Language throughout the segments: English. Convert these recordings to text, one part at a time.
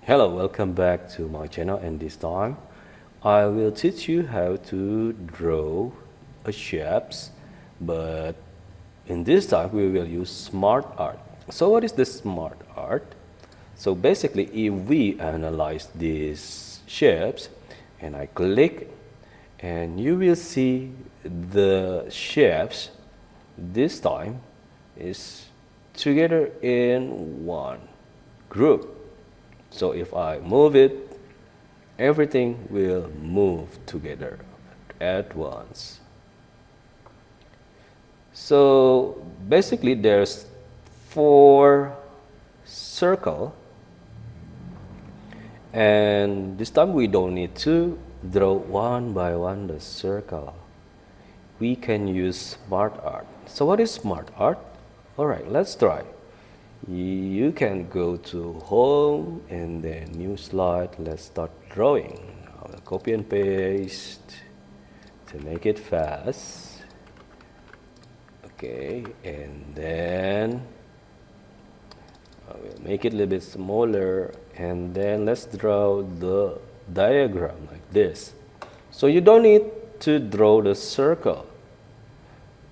Hello, welcome back to my channel, and this time I will teach you how to draw a shapes, but in this time we will use smart art. So what is the smart art? So basically, if we analyze these shapes and I click, and you will see the shapes this time is together in one group. So if I move it, everything will move together at once. So basically there's 4 circles, and this time we don't need to draw one by one the circle. We can use smart art. So what is smart art? Alright, let's try. You can go to home and then new slide. Let's start drawing. I will copy and paste to make it fast. Okay, and then I will make it a little bit smaller, and then let's draw the diagram like this. So you don't need to draw the circle.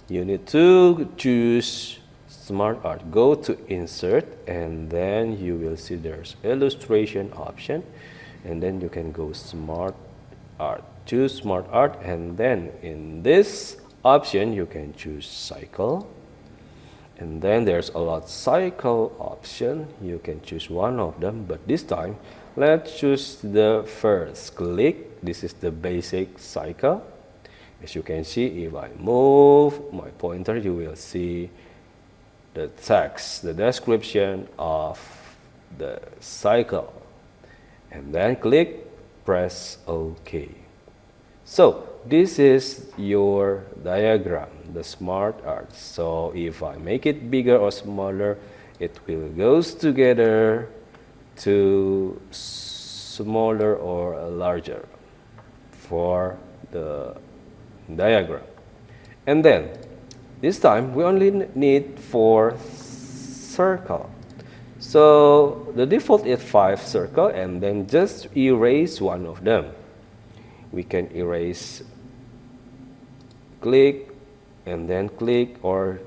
You need to choose smart art. Go to insert, and then you will see there's illustration option, and then you can go smart art. Choose smart art, and then in this option you can choose cycle, and then there's a lot cycle option. You can choose one of them, but this time let's choose the first. Click. This is the basic cycle. As you can see, if I move my pointer, you will see the text, the description of the cycle, and then click, press OK. So this is your diagram, the smart art. So if I make it bigger or smaller, it will goes together to smaller or larger for the diagram. And then this time we only need 4 circles. So the default is 5 circles, and then just erase one of them. We can erase, click, and then click, or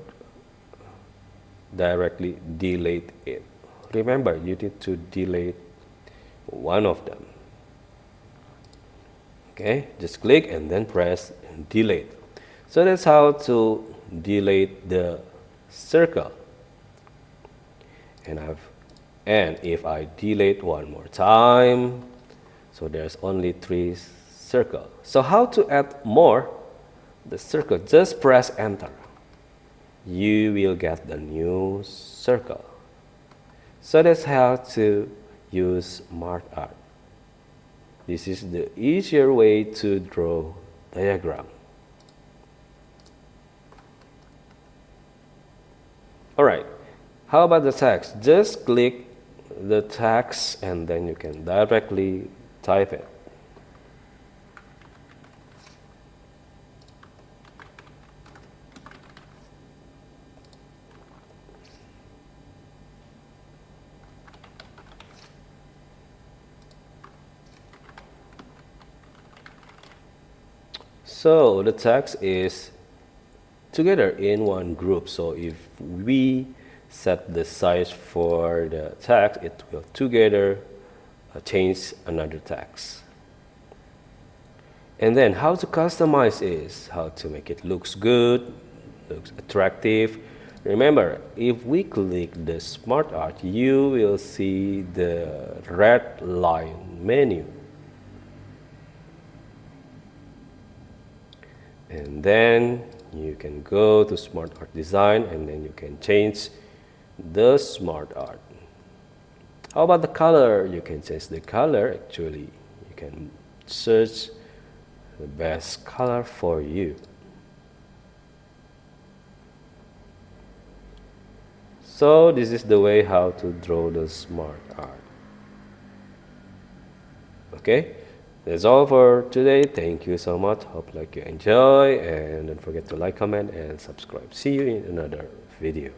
directly delete it. Remember, you need to delete one of them. Okay, just click and then press delete. So that's how to delete the circle. And if I delete one more time, so there's only 3 circles. So how to add more the circle? Just press enter. You will get the new circle. So that's how to use smart art. This is the easier way to draw diagram. Alright, how about the text? Just click the text, and then you can directly type it. So the text is together in one group. So if we set the size for the text, it will together change another text. And then how to customize is how to make it looks good, looks attractive. Remember, if we click the smart art, you will see the red line menu. And then you can go to smart art design, and then you can change the smart art. How about the color? You can change the color. Actually, you can search the best color for you. So this is the way how to draw the smart art. Okay, that's all for today. Thank you so much. Hope like you enjoy, and don't forget to like, comment, and subscribe. See you in another video.